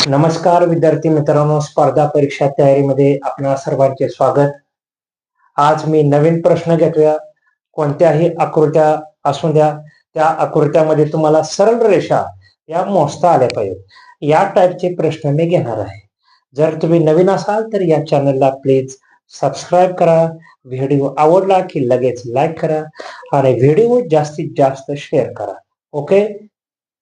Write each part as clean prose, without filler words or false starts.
नमस्कार विद्यार्थी मित्रांनो, स्पर्धा परीक्षा तयारीमध्ये आपणा सर्वांचे स्वागत. आज मी नवीन प्रश्न घेतोया. कोणत्याही आकृत्या असू द्या, त्या आकृत्यामध्ये तुम्हाला सरळ रेषा या मोजता आल्या पाहिजे, या टाईपचे प्रश्न मी घेणार आहे. जर तुम्ही नवीन असाल तर या चॅनलला प्लीज सबस्क्राईब करा. व्हिडिओ आवडला की लगेच लाईक करा आणि व्हिडिओ जास्तीत जास्त शेअर करा. ओके.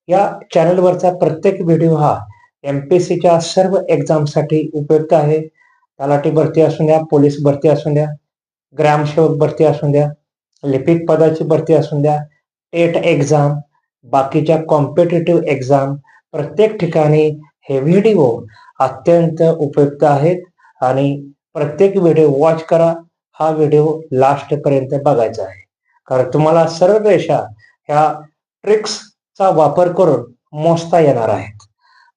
या चॅनलवरचा प्रत्येक व्हिडिओ हा एमपीएससीच्या सर्व एक्झामसाठी उपयुक्त आहे. तलाठी भरती असू द्या, पोलीस भरती असू द्या, ग्रामसेवक भरती असू द्या, लिपिक पदाची भरती असू द्या, टेट एक्झाम, बाकीच्या कॉम्पिटेटिव्ह एक्झाम, प्रत्येक ठिकाणी हे व्हिडिओ अत्यंत उपयुक्त आहेत आणि प्रत्येक व्हिडिओ वॉच करा. हा व्हिडिओ लास्ट पर्यंत बघायचा आहे, कारण तुम्हाला सरळ रेषा ह्या ट्रिक्सचा वापर करून मोजता येणार आहेत.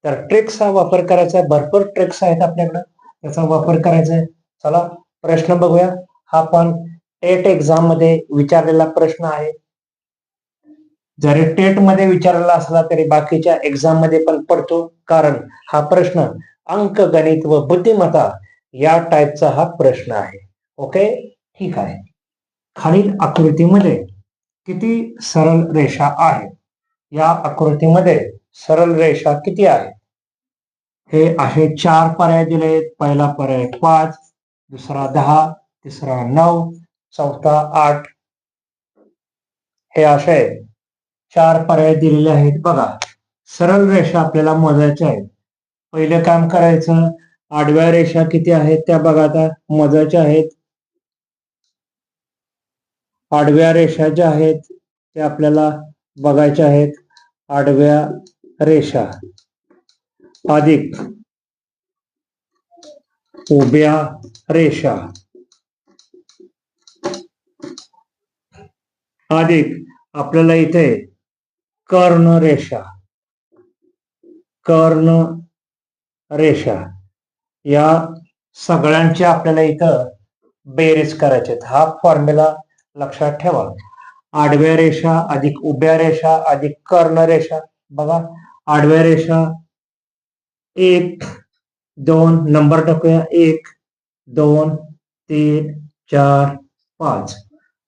तर ट्रिक्सचा वापर करायचा, भरपूर ट्रिक्स आहेत आपल्याकडे, त्याचा वापर करायचा आहे. चला प्रश्न बघूया. हा पण टेट एक्झाम मध्ये विचारलेला प्रश्न आहे. जरी टेट मध्ये विचारलेला असला तरी बाकीच्या एक्झाम मध्ये पण पडतो, कारण हा प्रश्न अंकगणित व बुद्धिमत्ता या टाईपचा हा प्रश्न आहे. ओके, ठीक आहे. खालील आकृतीमध्ये किती सरळ रेषा आहे? या आकृतीमध्ये सरळ रेषा किती आहे? हे असे 4 पर्याय दिलेत. पहिला पर्याय 5, दुसरा 10, तिसरा 9, चौथा 8. हे असे 4 पर्याय दिलेले आहेत. बघा, सरळ रेषा आपल्याला मोजायच्या आहेत. पहिलं काम करायचं, आडव्या रेषा किती आहेत त्या बघा, आता मोजायच्या आहेत. आडव्या रेषा ज्या आहेत त्या आपल्याला बघायच्या आहेत. आडव्या रेषा अधिक उभ्या रेषा अधिक आपल्याला इथे कर्ण रेषा या सगळ्यांची आपल्याला इथं बेरीज करायचे. हा फॉर्म्युला लक्षात ठेवा. आडव्या रेषा अधिक उभ्या रेषा अधिक कर्ण रेषा. बघा, आडव्या रेषा 1 2 नंबर टाकूया. 1 2 3 4 5.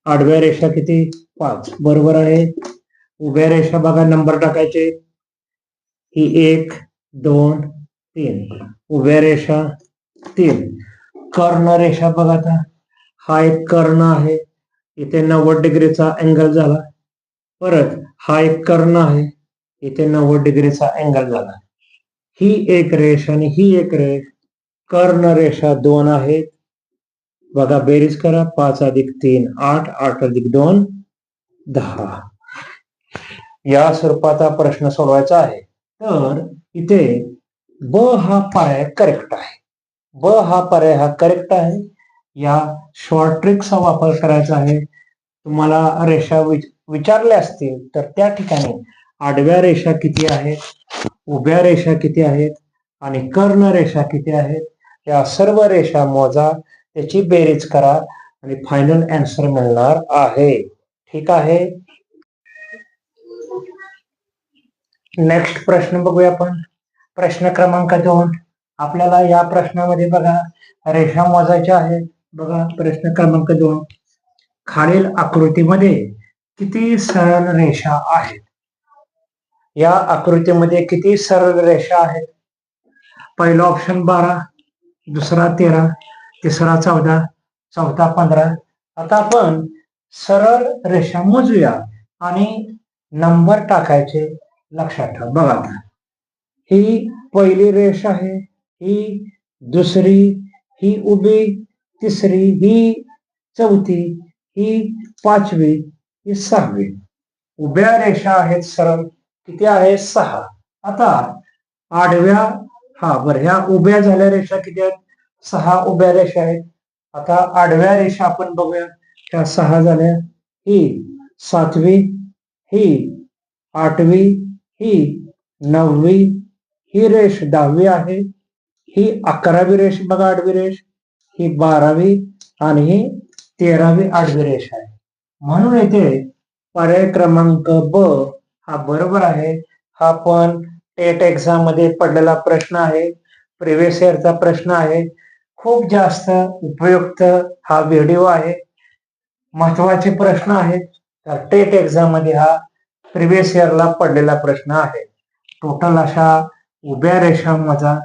आडव्या रेषा किती? 5. बरोबर आहे. उभ्या रेषा बघा, नंबर टाकायचे. ही 1 2 3. उभ्या रेषा 3. कर्ण रेषा बघा, आता हा एक कर्ण आहे, इथे 90 डिग्रीचा अँगल झाला. परत हा एक कर्ण आहे, इथे 90 डिग्रीचा अँगल झाला. ही एक रेष आणि ही एक रेष, कर्ण रेषा 2 आहेत. बघा, बेरीज करा. 5 अधिक 3 8, 8 अधिक 2 10. या स्वरूपाचा प्रश्न सोडवायचा आहे. तर इथे ब हा पर्याय करेक्ट आहे. ब हा पर्याय हा करेक्ट आहे. या शॉर्ट ट्रिकचा वापर करायचा आहे. तुम्हाला रेषा विचारल्या असतील तर त्या ठिकाणी आडव्या रेषा किती आहेत, उभ्या रेषा किती आहेत आणि कर्ण रेषा किती आहेत, या सर्व रेषा मोजा, त्याची बेरीज करा आणि फायनल आन्सर मिळणार आहे. ठीक आहे. नेक्स्ट प्रश्न बघूया आपण. प्रश्न क्रमांक 2. आपल्याला या प्रश्नामध्ये बघा रेषा मोजायच्या आहेत. बघा, प्रश्न क्रमांक 2. खालील आकृतीमध्ये किती सरळ रेषा आहेत? या आकृतीमध्ये किती सरळ रेषा आहेत? पहिला ऑप्शन 12, दुसरा 13, तिसरा 14, चौथा 15. आता आपण सरळ रेषा मोजूया आणि नंबर टाकायचे. लक्षात ठेवा. बघा, ही पहिली रेष आहे, ही दुसरी, ही उभी, तिसरी, ही चौथी, ही पाचवी, ही सहावी. उभ्या रेषा आहेत सरळ, किती आहे? 6. आता आडव्या, ह्या उभ्या झाल्या रेषा किती आहेत? 6 उभ्या रेषा आहेत. आता आडव्या रेषा आपण बघूया, ह्या 6 झाल्या. ही 7वी, ही 8वी, ही 9वी, ही रेष 10वी आहे, ही 11वी रेष बघा, आडवी रेष, ही 12वी आणि ही 13वी आडवी रेष आहे. म्हणून इथे पर्याय क्रमांक ब हा बरोबर आहे. हा पण टेट एक्झाम मध्ये पडलेला प्रश्न आहे, प्रिव्हियस इयरचा प्रश्न आहे. खूप जास्त उपयुक्त हा व्हिडिओ आहे. महत्वाचे प्रश्न आहेत. तर टेट एक्झाम मध्ये हा प्रिव्हियस इयरला पडलेला प्रश्न आहे. टोटल अशा उभ्या रेषा मोजा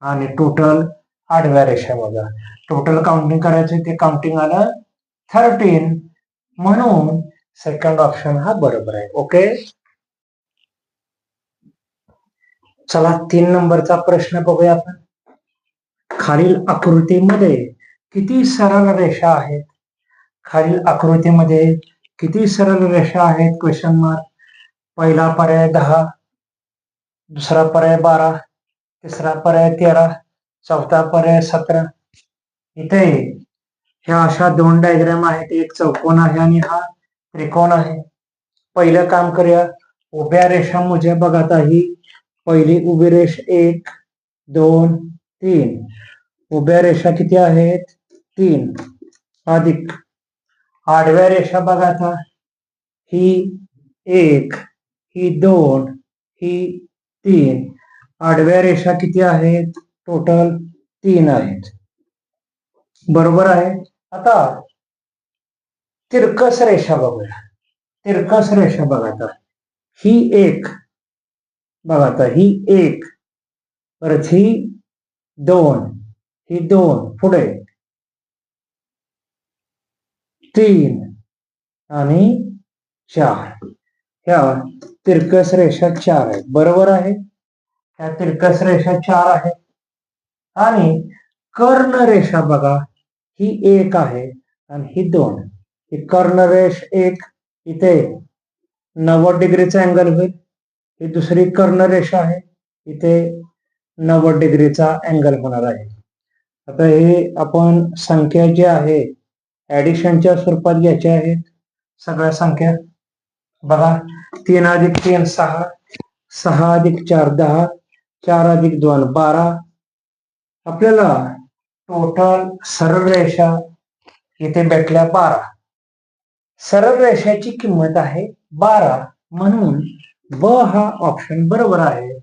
आणि टोटल आडव्या रेषा मोजा. टोटल काउंटिंग करायचे, ते काउंटिंग आलं 13, म्हणून सेकंड ऑप्शन हा बरोबर आहे. ओके, चला 3 नंबरचा प्रश्न बघूया आपण. खालील आकृतीमध्ये किती सरळ रेषा आहेत? खालील आकृतीमध्ये किती सरळ रेषा आहेत? Question mark. पहिला पर्याय 10, दुसरा पर्याय 12, तिसरा पर्याय 13, चौथा पर्याय 17. इथे ह्या अशा 2 डायग्राम आहेत. एक चौकोन आहे आणि हा त्रिकोण आहे. पहिलं काम करूया. उभ्या रेषा मोजा. बघा आता ही पहिली उभी रेष 1, 2, 3. उभ्या रेषा किती आहेत? 3. अधिक आडव्या रेषा बघा आता, ही 1, ही 2, ही 3. आडव्या रेषा किती आहेत? टोटल 3 आहेत. बरोबर आहे. आता तिरकस रेषा बघूया. तिरकस रेषा बघा आता, ही 1, बघा आता ही 1, परत ही 2, ही 2, पुढे 3 आणि 4. ह्या तिरकस रेषा 4 आहेत. बरोबर आहे. ह्या तिरकस रेषा 4 आहेत. आणि कर्ण रेषा बघा, ही 1 आहे आणि ही 2. ही कर्ण रेष 1, इथे 90 डिग्रीचा अँगल होईल. ही दुसरी कर्ण रेषा आहे, इथे 90 डिग्रीचा अँगल होणार आहे. आता हे आपण संख्या जी आहे ऍडिशनच्या स्वरूपात घ्यायच्या आहेत. सगळ्या संख्या बघा, 3 अधिक 3 6, 6 अधिक 4 10, 4 अधिक 2 12. आपल्याला टोटल सरळ रेषा इथे भेटल्या 12. सरळ रेषाची किंमत आहे 12, म्हणून ब हा ऑप्शन बरोबर आहे.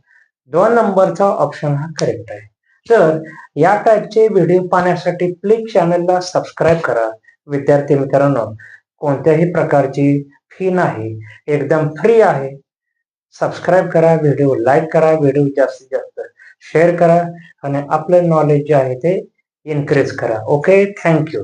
2 नंबरचा ऑप्शन हा करेक्ट आहे. तर या टाईपचे व्हिडिओ पाहण्यासाठी प्लीज चॅनलला सबस्क्राईब करा. विद्यार्थी मित्रांनो, कोणत्याही प्रकारची फी नाही, एकदम फ्री आहे. सबस्क्राईब करा, व्हिडिओ लाईक करा, व्हिडिओ जास्तीत जास्त शेअर करा आणि आपलं नॉलेज जे आहे ते इन्क्रीज करा. Okay, thank you.